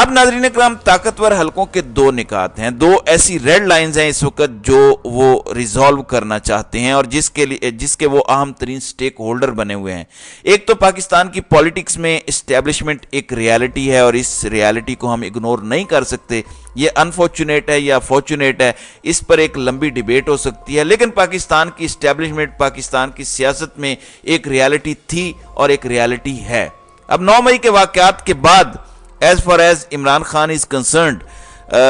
اب ناظرین کرام طاقتور حلقوں کے دو نکات ہیں, دو ایسی ریڈ لائنز ہیں اس وقت جو وہ ریزالو کرنا چاہتے ہیں اور جس کے وہ اہم ترین سٹیک ہولڈر بنے ہوئے ہیں. ایک تو پاکستان کی پولیٹکس میں اسٹیبلشمنٹ ایک ریالٹی ہے اور اس ریالٹی کو ہم اگنور نہیں کر سکتے. یہ انفارچونیٹ ہے یا فارچونیٹ ہے, اس پر ایک لمبی ڈیبیٹ ہو سکتی ہے, لیکن پاکستان کی اسٹیبلشمنٹ پاکستان کی سیاست میں ایک ریالٹی تھی اور ایک ریالٹی ہے. اب 9 مئی کے واقعات کے بعد as far as Imran Khan is concerned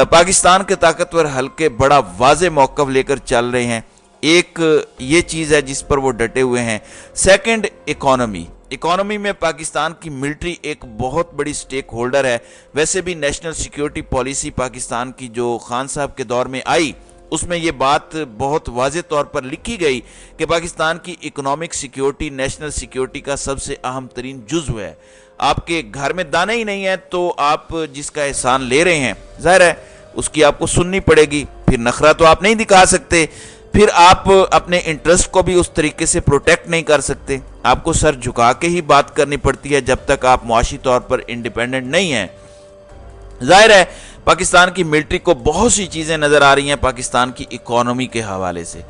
Pakistan کے طاقتور حلقے بڑا واضح موقف لے کر چل رہے ہیں. ایک یہ چیز ہے جس پر وہ ڈٹے ہوئے ہیں. سیکنڈ, اکانومی میں پاکستان کی ملٹری ایک بہت بڑی سٹیک ہولڈر ہے. ویسے بھی نیشنل سیکیورٹی پالیسی پاکستان کی جو خان صاحب کے دور میں آئی اس میں یہ بات بہت واضح طور پر لکھی گئی کہ پاکستان کی اکنامک سیکیورٹی نیشنل سیکیورٹی کا سب سے اہم ترین جزو ہے. آپ کے گھر میں دانے ہی نہیں ہے تو آپ جس کا احسان لے رہے ہیں ظاہر ہے اس کی آپ کو سننی پڑے گی. پھر نخرہ تو آپ نہیں دکھا سکتے, پھر آپ اپنے انٹرسٹ کو بھی اس طریقے سے پروٹیکٹ نہیں کر سکتے. آپ کو سر جھکا کے ہی بات کرنی پڑتی ہے جب تک آپ معاشی طور پر انڈیپینڈنٹ نہیں ہیں. ظاہر ہے پاکستان کی ملٹری کو بہت سی چیزیں نظر آ رہی ہیں پاکستان کی اکانومی کے حوالے سے.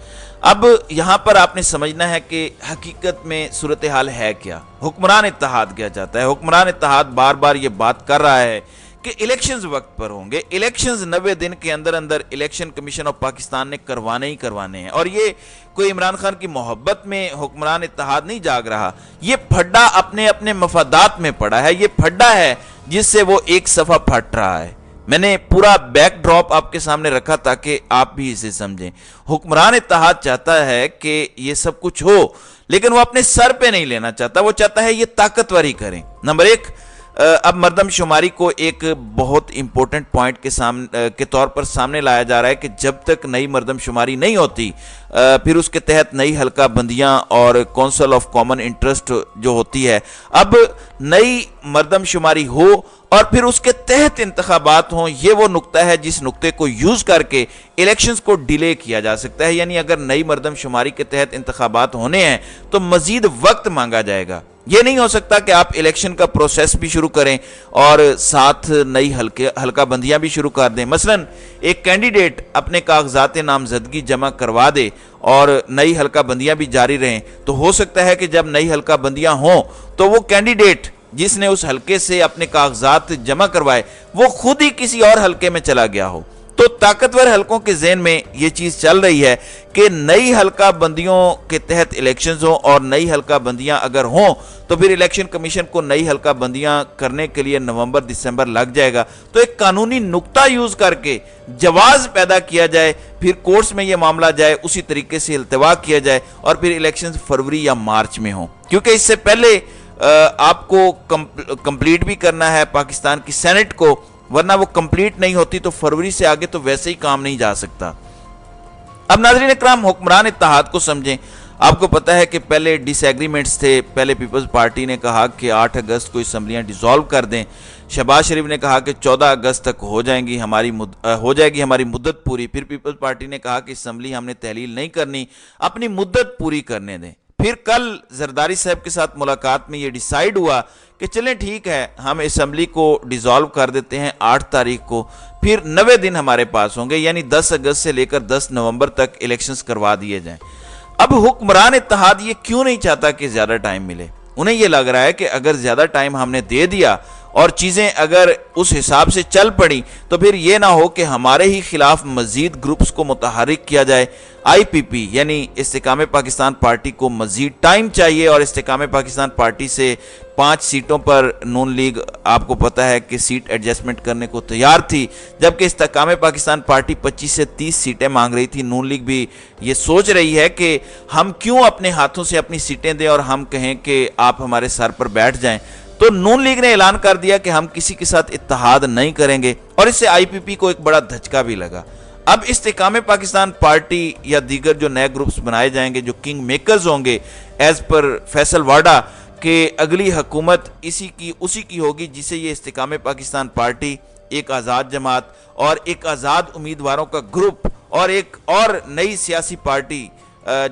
اب یہاں پر آپ نے سمجھنا ہے کہ حقیقت میں صورتحال ہے کیا. حکمران اتحاد کیا چاہتا ہے؟ حکمران اتحاد بار بار یہ بات کر رہا ہے کہ الیکشنز وقت پر ہوں گے, الیکشنز 90 دن کے اندر الیکشن کمیشن آف پاکستان نے کروانے ہی کروانے ہیں. اور یہ کوئی عمران خان کی محبت میں حکمران اتحاد نہیں جاگ رہا, یہ پھڈا اپنے مفادات میں پڑا ہے. یہ پھڈا ہے جس سے وہ ایک صفحہ پھٹ رہا ہے. میں نے پورا بیک ڈراپ آپ کے سامنے رکھا تاکہ آپ بھی اسے سمجھیں. حکمران اتحاد چاہتا ہے کہ یہ سب کچھ ہو, لیکن وہ اپنے سر پہ نہیں لینا چاہتا, وہ چاہتا ہے یہ طاقتوری کریں. نمبر 1, اب مردم شماری کو ایک بہت امپورٹنٹ پوائنٹ کے طور پر سامنے لایا جا رہا ہے کہ جب تک نئی مردم شماری نہیں ہوتی پھر اس کے تحت نئی حلقہ بندیاں اور کونسل آف کامن انٹرسٹ جو ہوتی ہے, اب نئی مردم شماری ہو اور پھر اس کے تحت انتخابات ہوں. یہ وہ نقطہ ہے جس نقطے کو یوز کر کے الیکشنز کو ڈیلے کیا جا سکتا ہے. یعنی اگر نئی مردم شماری کے تحت انتخابات ہونے ہیں تو مزید وقت مانگا جائے گا. یہ نہیں ہو سکتا کہ آپ الیکشن کا پروسیس بھی شروع کریں اور ساتھ نئی حلقہ بندیاں بھی شروع کر دیں. مثلا ایک کینڈیڈیٹ اپنے کاغذات نامزدگی جمع کروا دے اور نئی حلقہ بندیاں بھی جاری رہیں, تو ہو سکتا ہے کہ جب نئی حلقہ بندیاں ہوں تو وہ کینڈیڈیٹ جس نے اس حلقے سے اپنے کاغذات جمع کروائے وہ خود ہی کسی اور حلقے میں چلا گیا ہو. تو طاقتور حلقوں کے ذہن میں یہ چیز چل رہی ہے کہ نئی حلقہ بندیوں کے تحت الیکشنز ہوں, اور نئی حلقہ بندیاں اگر ہوں تو پھر الیکشن کمیشن کو نئی حلقہ بندیاں کرنے کے لیے نومبر دسمبر لگ جائے گا. تو ایک قانونی نقطہ یوز کر کے جواز پیدا کیا جائے, پھر کورٹس میں یہ معاملہ جائے, اسی طریقے سے التوا کیا جائے اور پھر الیکشنز فروری یا مارچ میں ہوں. کیونکہ اس سے پہلے آپ کو کمپلیٹ بھی کرنا ہے پاکستان کی سینٹ کو, ورنہ وہ کمپلیٹ نہیں ہوتی تو فروری سے آگے تو ویسے ہی کام نہیں جا سکتا. اب ناظرین اکرام حکمران اتحاد کو سمجھیں. آپ کو پتا ہے کہ پہلے ڈس ایگریمنٹس تھے. پہلے پیپلز پارٹی نے کہا کہ 8 اگست کو اسمبلیاں ڈیزالو کر دیں. شہباز شریف نے کہا کہ 14 اگست تک ہو جائے گی ہماری مدت پوری. پھر پیپلز پارٹی نے کہا کہ اسمبلی ہم نے تحلیل نہیں کرنی, اپنی مدت پوری کرنے دیں. پھر کل زرداری صاحب کے ساتھ ملاقات میں یہ ڈیسائیڈ ہوا کہ چلیں ٹھیک ہے ہم اسمبلی کو ڈیزالو کر دیتے ہیں 8 تاریخ کو, پھر 90 دن ہمارے پاس ہوں گے, یعنی 10 اگست سے لے کر 10 نومبر تک الیکشنز کروا دیے جائیں. اب حکمران اتحاد یہ کیوں نہیں چاہتا کہ زیادہ ٹائم ملے؟ انہیں یہ لگ رہا ہے کہ اگر زیادہ ٹائم ہم نے دے دیا اور چیزیں اگر اس حساب سے چل پڑی تو پھر یہ نہ ہو کہ ہمارے ہی خلاف مزید گروپس کو متحرک کیا جائے. آئی پی پی یعنی استحکام پاکستان پارٹی کو مزید ٹائم چاہیے, اور استحکام پاکستان پارٹی سے 5 سیٹوں پر نون لیگ آپ کو پتا ہے کہ سیٹ ایڈجسٹمنٹ کرنے کو تیار تھی, جبکہ استحکام پاکستان پارٹی 25 سے 30 سیٹیں مانگ رہی تھی. نون لیگ بھی یہ سوچ رہی ہے کہ ہم کیوں اپنے ہاتھوں سے اپنی سیٹیں دیں اور ہم کہیں کہ آپ ہمارے سر پر بیٹھ جائیں. تو نون لیگ نے اعلان کر دیا کہ ہم کسی کے ساتھ اتحاد نہیں کریں گے, اور اس سے آئی پی پی کو ایک بڑا دھچکا بھی لگا. اب استحکام پاکستان پارٹی یا دیگر جو نئے گروپس بنائے جائیں گے جو کنگ میکرز ہوں گے ایز پر فیصل واڈا کہ اگلی حکومت اسی کی ہوگی جسے یہ استحکام پاکستان پارٹی, ایک آزاد جماعت اور ایک آزاد امیدواروں کا گروپ اور ایک اور نئی سیاسی پارٹی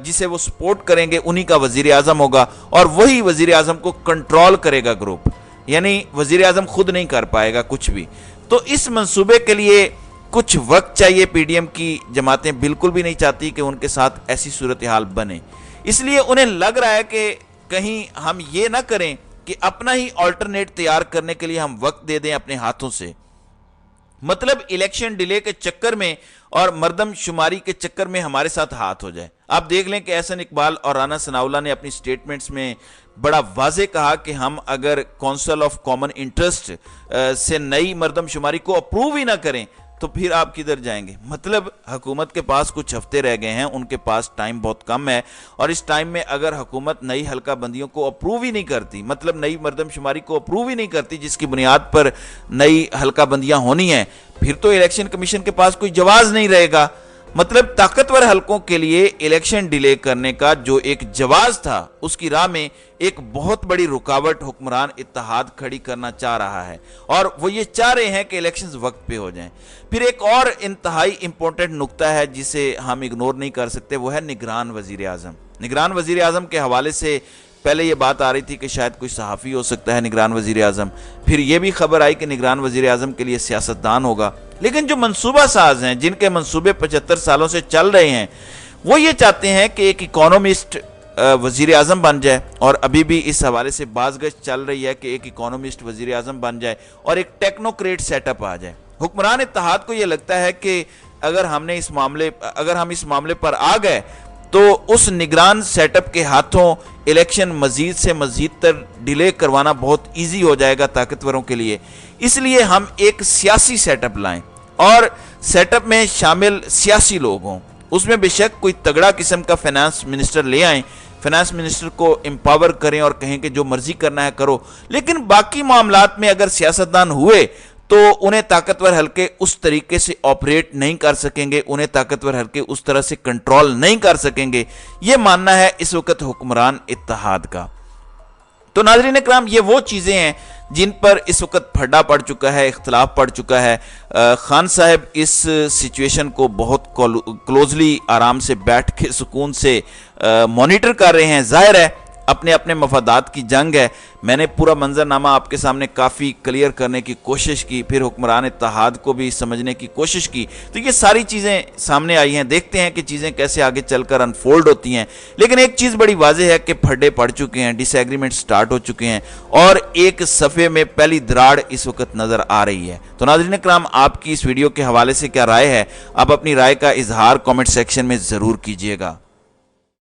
جسے وہ سپورٹ کریں گے, انہی کا وزیر اعظم ہوگا, اور وہی وزیر اعظم کو کنٹرول کرے گا گروپ. یعنی وزیر اعظم خود نہیں کر پائے گا کچھ بھی. تو اس منصوبے کے لیے کچھ وقت چاہیے۔ پی ڈی ایم کی جماعتیں بالکل بھی نہیں چاہتی کہ ان کے ساتھ ایسی صورتحال بنے، اس لیے انہیں لگ رہا ہے کہ کہیں ہم یہ نہ کریں کہ اپنا ہی آلٹرنیٹ تیار کرنے کے لیے ہم وقت دے دیں اپنے ہاتھوں سے، مطلب الیکشن ڈیلے کے چکر میں اور مردم شماری کے چکر میں ہمارے ساتھ ہاتھ ہو جائے۔ آپ دیکھ لیں کہ احسن اقبال اور رانا ثناءاللہ نے اپنی سٹیٹمنٹس میں بڑا واضح کہا کہ ہم اگر کونسل آف کامن انٹرسٹ سے نئی مردم شماری کو اپروو ہی نہ کریں تو پھر آپ کدھر جائیں گے؟ مطلب حکومت کے پاس کچھ ہفتے رہ گئے ہیں، ان کے پاس ٹائم بہت کم ہے، اور اس ٹائم میں اگر حکومت نئی حلقہ بندیوں کو اپروو ہی نہیں کرتی، مطلب نئی مردم شماری کو اپروو ہی نہیں کرتی جس کی بنیاد پر نئی حلقہ بندیاں ہونی ہیں، پھر تو الیکشن کمیشن کے پاس کوئی جواز نہیں رہے گا۔ مطلب طاقتور حلقوں کے لیے الیکشن ڈیلے کرنے کا جو ایک جواز تھا، اس کی راہ میں ایک بہت بڑی رکاوٹ حکمران اتحاد کھڑی کرنا چاہ رہا ہے، اور وہ یہ چاہ رہے ہیں کہ الیکشنز وقت پہ ہو جائیں۔ پھر ایک اور انتہائی امپورٹنٹ نقطہ ہے جسے ہم اگنور نہیں کر سکتے، وہ ہے نگران وزیر اعظم۔ نگران وزیر اعظم کے حوالے سے پہلے یہ بات آ رہی تھی کہ شاید کوئی صحافی ہو سکتا ہے نگران وزیر اعظم، پھر یہ بھی خبر آئی کہ نگران وزیر اعظم کے لیے سیاستدان ہوگا، لیکن جو منصوبہ ساز ہیں جن کے منصوبے 75 سالوں سے چل رہے ہیں، وہ یہ چاہتے ہیں کہ ایک اکانومسٹ وزیر اعظم بن جائے، اور ابھی بھی اس حوالے سے باز گشت چل رہی ہے کہ ایک اکانومسٹ وزیر اعظم بن جائے اور ایک ٹیکنوکریٹ سیٹ اپ آ جائے۔ حکمران اتحاد کو یہ لگتا ہے کہ اگر ہم اس معاملے پر آ گئے تو اس نگران سیٹ اپ کے ہاتھوں الیکشن مزید سے مزید تر ڈیلے کروانا بہت ایزی ہو جائے گا طاقتوروں کے لیے، اس لیے ہم ایک سیاسی سیٹ اپ لائیں اور سیٹ اپ میں شامل سیاسی لوگ ہوں، اس میں بے شک کوئی تگڑا قسم کا فائنانس منسٹر لے آئیں، فائنانس منسٹر کو امپاور کریں اور کہیں کہ جو مرضی کرنا ہے کرو، لیکن باقی معاملات میں اگر سیاستدان ہوئے تو انہیں طاقتور حلقے اس طریقے سے آپریٹ نہیں کر سکیں گے، انہیں طاقتور حلقے اس طرح سے کنٹرول نہیں کر سکیں گے، یہ ماننا ہے اس وقت حکمران اتحاد کا۔ تو ناظرین اکرام، یہ وہ چیزیں ہیں جن پر اس وقت پھڈا پڑ چکا ہے، اختلاف پڑ چکا ہے۔ خان صاحب اس سچویشن کو بہت کلوزلی آرام سے بیٹھ کے سکون سے مانیٹر کر رہے ہیں۔ ظاہر ہے اپنے اپنے مفادات کی جنگ ہے، میں نے پورا منظرنامہ آپ کے سامنے کافی کلیئر کرنے کی کوشش کی، پھر حکمران اتحاد کو بھی سمجھنے کی کوشش کی، تو یہ ساری چیزیں سامنے آئی ہیں، دیکھتے ہیں کہ چیزیں کیسے آگے چل کر انفولڈ ہوتی ہیں۔ لیکن ایک چیز بڑی واضح ہے کہ پھڈے پڑ چکے ہیں، ڈس ایگریمنٹ سٹارٹ ہو چکے ہیں، اور ایک صفحے میں پہلی دراڑ اس وقت نظر آ رہی ہے۔ تو ناظرین اکرام، آپ کی اس ویڈیو کے حوالے سے کیا رائے ہے؟ آپ اپنی رائے کا اظہار کامنٹ سیکشن میں ضرور کیجیے گا۔